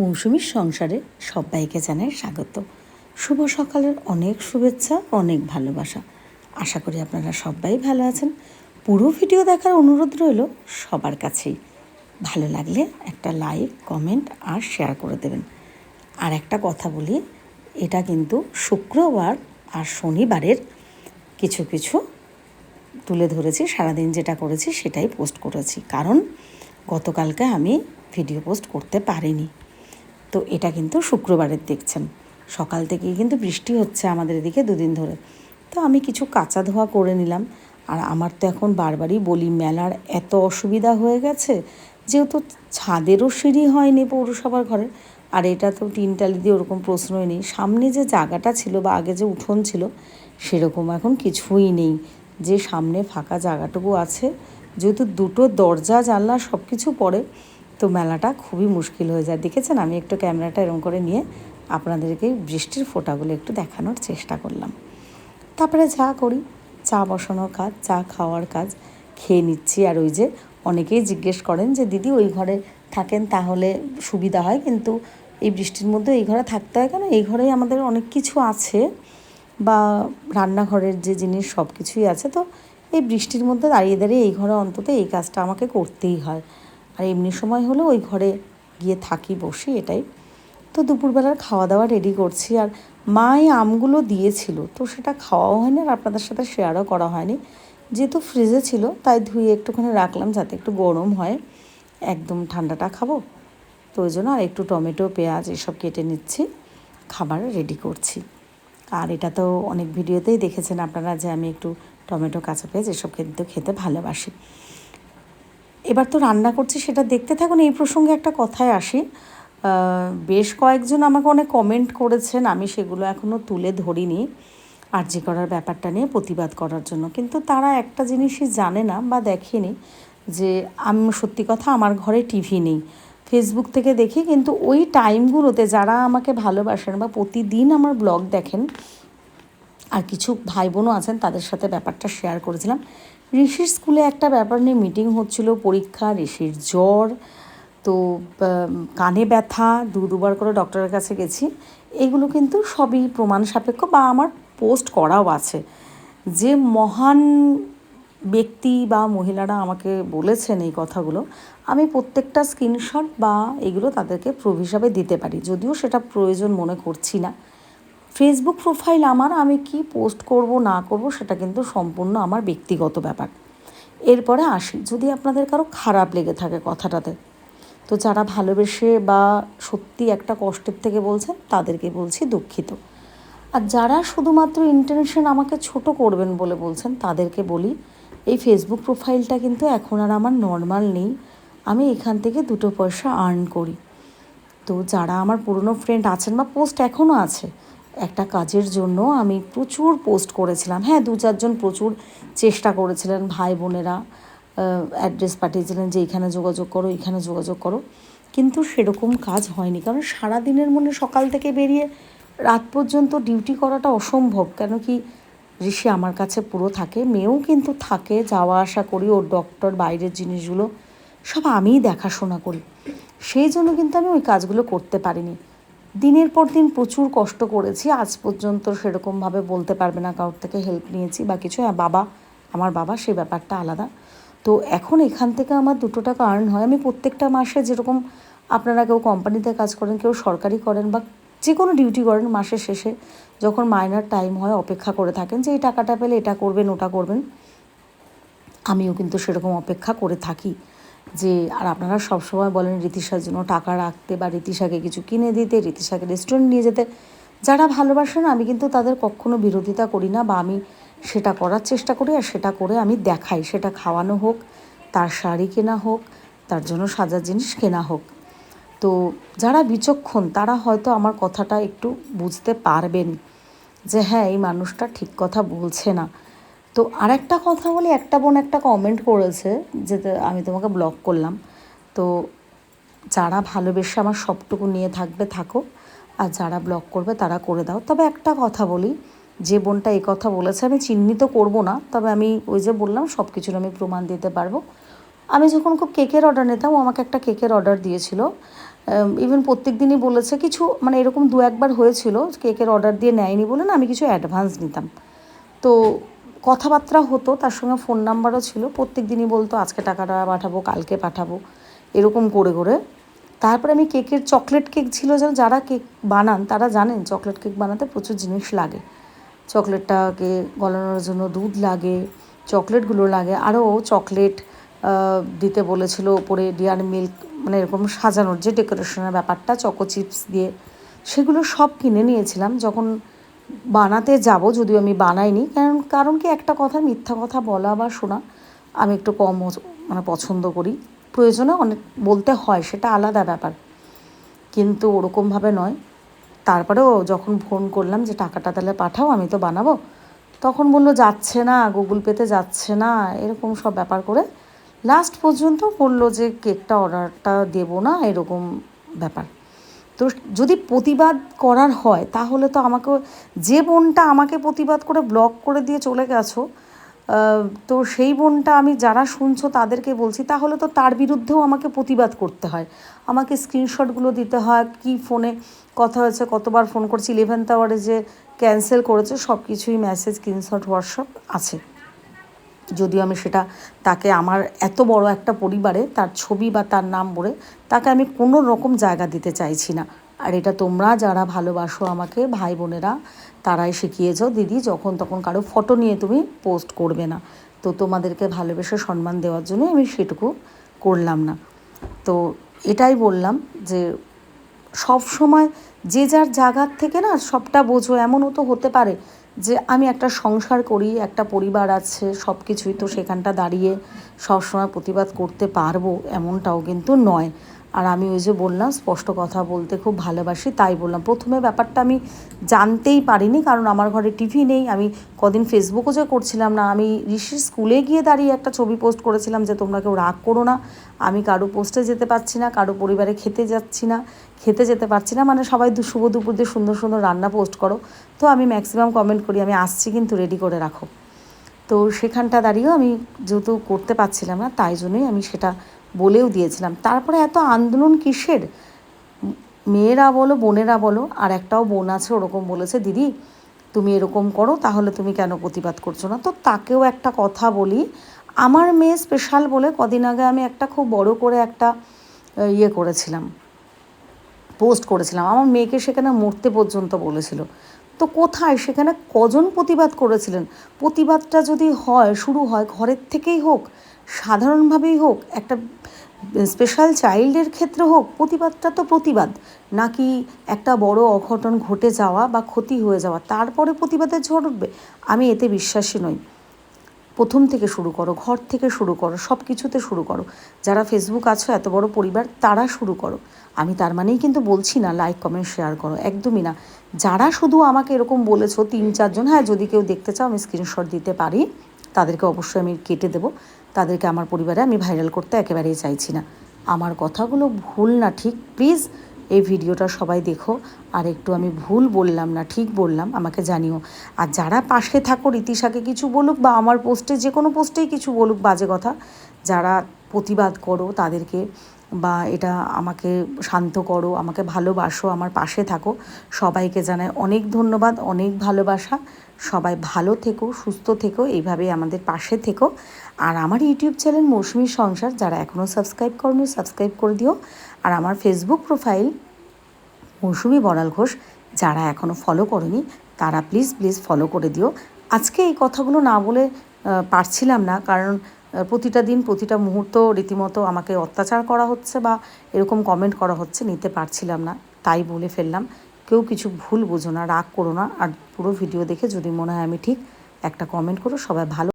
মৌসুমীর সংসারে সবাইকে জানাই স্বাগত। শুভ সকালের অনেক শুভেচ্ছা, অনেক ভালোবাসা। আশা করি আপনারা সবাই ভালো আছেন। পুরো ভিডিও দেখার অনুরোধ রইল সবার কাছেই। ভালো লাগলে একটা লাইক, কমেন্ট আর শেয়ার করে দেবেন। আর একটা কথা বলি, এটা কিন্তু শুক্রবার আর শনিবারের কিছু কিছু তুলে ধরেছি। সারাদিন যেটা করেছি সেটাই পোস্ট করেছি, কারণ গতকালকে আমি ভিডিও পোস্ট করতে পারিনি। তো এটা কিন্তু শুক্রবারের দেখছেন। সকাল থেকেই কিন্তু বৃষ্টি হচ্ছে আমাদের এদিকে দুদিন ধরে। তো আমি কিছু কাঁচা ধোয়া করে নিলাম। আর আমার তো এখন বারবারই বলি, মেলার এত অসুবিধা হয়ে গেছে, যেহেতু ছাদেরও সিঁড়ি হয়নি পৌরসভার ঘরে, আর এটা তো টিনটালি দিয়ে ওরকম প্রশ্নই নেই। সামনে যে জায়গাটা ছিল বা আগে যে উঠোন ছিল সেরকম এখন কিছুই নেই। যে সামনে ফাঁকা জায়গাটুকু আছে, যেহেতু দুটো দরজা জানলা সব কিছু পড়ে, তো মেলাটা খুবই মুশকিল হয়ে যায়। দেখেছেন, আমি একটু ক্যামেরাটা এরকম করে নিয়ে আপনাদেরকে বৃষ্টির ফোঁটাগুলো একটু দেখানোর চেষ্টা করলাম। তারপরে চা করি, চা বসানোর কাজ, চা খাওয়ার কাজ, খেয়ে নিচ্ছি। আর ওই যে অনেকেই জিজ্ঞেস করেন যে দিদি ওই ঘরে থাকেন তাহলে সুবিধা হয়, কিন্তু এই বৃষ্টির মধ্যে এই ঘরে থাকতে হয় কেন? এই ঘরেই আমাদের অনেক কিছু আছে, বা রান্নাঘরের যে জিনিস সব কিছুই আছে। তো এই বৃষ্টির মধ্যে দাঁড়িয়ে দাঁড়িয়ে এই ঘরে অন্তত এই কাজটা আমাকে করতেই হয়। আর এমনি সময় হলে ওই ঘরে গিয়ে থাকি, বসি, এটাই। তো দুপুরবেলার খাওয়া দাওয়া রেডি করছি। আর মা এই আমগুলো দিয়েছিল, তো সেটা খাওয়াও হয়নি আর আপনাদের সাথে শেয়ারও করা হয়নি। যেহেতু ফ্রিজে ছিল তাই ধুয়ে একটুখানি রাখলাম যাতে একটু গরম হয়, একদম ঠান্ডাটা খাবো। তো ওই জন্য আর একটু টমেটো, পেঁয়াজ এসব কেটে নিচ্ছি, খাবার রেডি করছি। আর এটা তো অনেক ভিডিওতেই দেখেছেন আপনারা যে আমি একটু টমেটো, কাঁচা পেঁয়াজ এসব কিন্তু খেতে ভালোবাসি। এবার তো রান্না করছি, সেটা দেখতে থাকুন। এই প্রসঙ্গে একটা কথায় আসি, বেশ কয়েকজন আমাকে অনেক কমেন্ট করেছেন, আমি সেগুলো এখনও তুলে ধরিনি আরজি করার ব্যাপারটা নিয়ে প্রতিবাদ করার জন্য। কিন্তু তারা একটা জিনিসই জানে না বা দেখেনি, যে আমি সত্যি কথা, আমার ঘরে টিভি নেই, ফেসবুক থেকে দেখি। কিন্তু ওই টাইমগুলোতে যারা আমাকে ভালোবাসেন বা প্রতিদিন আমার ব্লগ দেখেন, আর কিছু ভাই বোনও আছেন, তাদের সাথে ব্যাপারটা শেয়ার করেছিলাম। ঋষির স্কুলে একটা ব্যাপার নিয়ে মিটিং হচ্ছিল, পরীক্ষা, ঋষির জ্বর, তো কানে ব্যথা, দুবার করে ডক্টরের কাছে গেছি। এগুলো কিন্তু সবই প্রমাণ সাপেক্ষ, বা আমার পোস্ট করাও আছে। যে মহান ব্যক্তি বা মহিলারা আমাকে বলেছেন এই কথাগুলো, আমি প্রত্যেকটা স্ক্রিনশট বা এগুলো তাদেরকে প্রুফ হিসাবে দিতে পারি, যদিও সেটা প্রয়োজন মনে করছি না। ফেসবুক প্রোফাইল আমার, আমি কি পোস্ট করব না করব সেটা কিন্তু সম্পূর্ণ আমার ব্যক্তিগত ব্যাপার। এরপরে আসি, যদি আপনাদের কারো খারাপ লেগে থাকে কথাটাতে, তো যারা ভালোবেসে বা সত্যি একটা কষ্টের থেকে বলছেন তাদেরকে বলছি দুঃখিত। আর যারা শুধুমাত্র ইন্টেনশন আমাকে ছোট করবেন বলে বলছেন, তাদেরকে বলি এই ফেসবুক প্রোফাইলটা কিন্তু এখন আর আমার নর্মাল নেই। আমি এখান থেকে দুটো পয়সা আর্ন করি। তো যারা আমার পুরনো ফ্রেন্ড আছেন বা পোস্ট এখনও আছে, একটা কাজের জন্য আমি প্রচুর পোস্ট করেছিলাম। হ্যাঁ, 2-4জন প্রচুর চেষ্টা করেছিলেন, ভাই বোনেরা অ্যাড্রেস পাঠিয়েছিলেন যে এইখানে যোগাযোগ করো, এইখানে যোগাযোগ করো, কিন্তু সেরকম কাজ হয়নি। কারণ সারাদিনের মধ্যে সকাল থেকে বেরিয়ে রাত পর্যন্ত ডিউটি করাটা অসম্ভব। কেন কি, ঋষি আমার কাছে পুরো থাকে, মেয়েও কিন্তু থাকে, যাওয়া আসা করি, ওর ডক্টর, বাইরের জিনিসগুলো সব আমিই দেখাশোনা করি। সেই জন্য কিন্তু আমি ওই কাজগুলো করতে পারিনি। দিনের পর দিন প্রচুর কষ্ট করেছি, আজ পর্যন্ত সেরকমভাবে বলতে পারবে না কারোর থেকে হেল্প নিয়েছি বা কিছু। বাবা, আমার বাবা, সেই ব্যাপারটা আলাদা। তো এখন এখান থেকে আমার 2 টাকা আর্ন হয়। আমি প্রত্যেকটা মাসে, যেরকম আপনারা কেউ কোম্পানিতে কাজ করেন, কেউ সরকারি করেন বা যে কোনো ডিউটি করেন, মাসের শেষে যখন মাইনার টাইম হয় অপেক্ষা করে থাকেন যে এই টাকাটা পেলে এটা করবেন, ওটা করবেন, আমিও কিন্তু সেরকম অপেক্ষা করে থাকি। যে আর আপনারা সবসময় বলেন ঋতিশার জন্য টাকা রাখতে বা ঋতিশাকে কিছু কিনে দিতে, ঋতিশাকে রেস্টুরেন্ট নিয়ে যেতে। যারা ভালোবাসেন আমি কিন্তু তাদের কখনো বিরোধিতা করি না, বা আমি সেটা করার চেষ্টা করি, আর সেটা করে আমি দেখাই। সেটা খাওয়ানো হোক, তার শাড়ি কেনা হোক, তার জন্য সাজার জিনিস কেনা হোক। তো যারা বিচক্ষণ তারা হয়তো আমার কথাটা একটু বুঝতে পারবেন যে হ্যাঁ, এই মানুষটা ঠিক কথা বলছে না। তো আরেকটা কথা বলি, একটা বোন একটা কমেন্ট করেছে যে আমি তোমাকে ব্লক করলাম। তো যারা ভালোবেসে আমার সবটুকু নিয়ে থাকবে থাকো, আর যারা ব্লক করবে তারা করে দাও। তবে একটা কথা বলি, যে বোনটা এই কথা বলেছে আমি চিহ্নিত করব না, তবে আমি ওই যে বললাম সব কিছুর আমি প্রমাণ দিতে পারবো। আমি যখন খুব কেকের অর্ডার নিতাম, ও আমাকে একটা কেকের অর্ডার দিয়েছিল, ইভেন প্রত্যেক দিনই বলেছে কিছু, মানে এরকম দু একবার হয়েছিল কেকের অর্ডার দিয়ে নেয়নি বলে না আমি কিছু অ্যাডভান্স নিতাম। তো কথাবার্তা হতো, তার সঙ্গে ফোন নাম্বারও ছিল, প্রত্যেক দিনই বলতো আজকে টাকাটা পাঠাবো, কালকে পাঠাবো, এরকম করে করে। তারপরে আমি কেকের চকলেট কেক ছিল, যারা কেক বানান তারা জানেন চকলেট কেক বানাতে প্রচুর জিনিস লাগে। চকলেটটাকে গলানোর জন্য দুধ লাগে, চকলেটগুলো লাগে, আরও চকলেট দিতে বলেছিল ওপরে ডিয়ার মিল্ক, মানে এরকম সাজানোর যে ডেকোরেশনের ব্যাপারটা চকো চিপস দিয়ে, সেগুলো সব কিনে নিয়েছিলাম। যখন বানাতে যাব, যদিও আমি বানাইনি, কারণ কি একটা কথা, মিথ্যা কথা বলা বা শোনা আমি একটু কম মানে পছন্দ করি। প্রয়োজনে অনেক বলতে হয়, সেটা আলাদা ব্যাপার, কিন্তু ওরকমভাবে নয়। তারপরেও যখন ফোন করলাম যে টাকাটা তাহলে পাঠাও, আমি তো বানাবো, তখন বললো যাচ্ছে না, গুগল পেতে যাচ্ছে না, এরকম সব ব্যাপার করে লাস্ট পর্যন্ত বললো যে কেকটা অর্ডারটা দেবো না, এরকম ব্যাপার। তো যদি প্রতিবাদ করার হয় তাহলে তো আমাকে, যে বোনটা আমাকে প্রতিবাদ করে ব্লক করে দিয়ে চলে গেছো, তো সেই বোনটা, আমি যারা শুনছো তাদেরকে বলছি, তাহলে তো তার বিরুদ্ধেও আমাকে প্রতিবাদ করতে হয়, আমাকে স্ক্রিনশটগুলো দিতে হয়, কি ফোনে কথা হয়েছে, কতবার ফোন করছি, 11th আওয়ারে যে ক্যান্সেল করেছে সব কিছুই মেসেজ, স্ক্রিনশট, হোয়াটসঅ্যাপ আছে। যদিও আমি সেটা তাকে, আমার এত বড় একটা পরিবারে তার ছবি বা তার নাম বলে তাকে আমি কোনো রকম জায়গা দিতে চাইছি না। আর এটা তোমরা যারা ভালোবাসো আমাকে, ভাই বোনেরা, তারাই শিখিয়েছ, দিদি যখন তখন কারো ফটো নিয়ে তুমি পোস্ট করবে না। তো তোমাদেরকে ভালোবেসে সম্মান দেওয়ার জন্য আমি সেটুকু করলাম না। তো এটাই বললাম যে সব সময় যে যার জায়গার থেকে না সবটা বোঝো, এমনও তো হতে পারে যে আমি একটা সংসার করি, একটা পরিবার আছে, সব কিছুই তো সেখানটা দাঁড়িয়ে সবসময় প্রতিবাদ করতে পারবো এমনটাও কিন্তু নয়। আর আমি ওই যে বললাম স্পষ্ট কথা বলতে খুব ভালোবাসি, তাই বললাম। প্রথমে ব্যাপারটা আমি জানতেই পারিনি, কারণ আমার ঘরে টিভি নেই। আমি কদিন ফেসবুকও যে করছিলাম না, আমি ঋষির স্কুলে গিয়ে দাঁড়িয়ে একটা ছবি পোস্ট করেছিলাম যে তোমরা কেউ রাগ করো না, আমি কারো পোস্টে যেতে পারছি না, কারো পরিবারে খেতে যেতে পারছি না, মানে সবাই শুভ দুপুর দিয়ে সুন্দর সুন্দর রান্না পোস্ট করো। তো আমি ম্যাক্সিমাম কমেন্ট করি আমি আসছি কিন্তু রেডি করে রাখো। তো সেখানটা দাঁড়িয়েও আমি যেহেতু করতে পারছিলাম না, তাই জন্যই আমি সেটা বলেও দিয়েছিলাম। তারপরে এত আন্দোলন কিসের, মেয়েরা বলো বোনেরা বলো, আর একটাও বোন আছে ওরকম বলেছে, দিদি তুমি এরকম করো, তাহলে তুমি কেন প্রতিবাদ করছো না? তো তাকেও একটা কথা বলি, আমার মেয়ে স্পেশাল বলে কদিন আগে আমি একটা খুব বড় করে একটা করেছিলাম, পোস্ট করেছিলাম, আমার মেয়েকে সেখানে মরতে পর্যন্ত বলেছিল। তো কোথায় সেখানে কজন প্রতিবাদ করেছিলেন? প্রতিবাদটা যদি শুরু হয় ঘরের থেকেই হোক, সাধারণভাবেই হোক, একটা স্পেশাল চাইল্ডের ক্ষেত্রে হোক, প্রতিবাদটা তো প্রতিবাদ, নাকি একটা বড় অঘটন ঘটে যাওয়া বা ক্ষতি হয়ে যাওয়া তারপরে প্রতিবাদের ঝড় উঠবে? আমি এতে বিশ্বাসী নই। প্রথম থেকে শুরু করো, ঘর থেকে শুরু করো, সব কিছুতে শুরু করো। যারা ফেসবুক আছো, এত বড় পরিবার, তারা শুরু করো। আমি তার মানেই কিন্তু বলছি না লাইক কমেন্ট শেয়ার করো, একদমই না। যারা শুধু আমাকে এরকম বলেছো 3-4 জন, হ্যাঁ যদি কেউ দেখতে চাও আমি স্ক্রিনশট দিতে পারি, তাদেরকে অবশ্যই আমি কেটে দেবো। তাদেরকে আমার পরিবারে আমি ভাইরাল করতে একেবারেই চাইছি না। আমার কথাগুলো ভুল না ঠিক, প্লিজ এই ভিডিওটা সবাই দেখো। আর একটু আমি ভুল বললাম না ঠিক বললাম আমাকে জানিও। আর যারা পাশে থাকো, রীতিশাকে কিছু বলুক বা আমার পোস্টে, যে কোনো পোস্টেই কিছু বলুক বাজে কথা, যারা প্রতিবাদ করো তাদেরকে, বা এটা আমাকে শান্ত করো, আমাকে ভালোবাসো, আমার পাশে থাকো, সবাইকে জানাই অনেক ধন্যবাদ, অনেক ভালোবাসা। সবাই ভালো থেকো, সুস্থ থেকো, এইভাবেই আমাদের পাশে থেকো। আর আমার ইউটিউব চ্যানেল মৌসুমীর সংসার যারা এখনও সাবস্ক্রাইব করোনি, সাবস্ক্রাইব করে দিও। আর আমার ফেসবুক প্রোফাইল মৌসুমী বড়াল ঘোষ যারা এখনও ফলো করোনি, তারা প্লিজ প্লিজ ফলো করে দিও। আজকে এই কথাগুলো না বলে পারছিলাম না, কারণ প্রতিটা দিন প্রতিটা মুহূর্ত রীতিমতো আমাকে অত্যাচার করা হচ্ছে বা এরকম কমেন্ট করা হচ্ছে, নিতে পারছিলাম না, তাই বলে ফেললাম। কেউ কিছু ভুল বোঝো না, রাগ করো না। আর পুরো ভিডিও দেখে যদি মনে হয় আমি ঠিক, একটা কমেন্ট করো। সবাই ভালো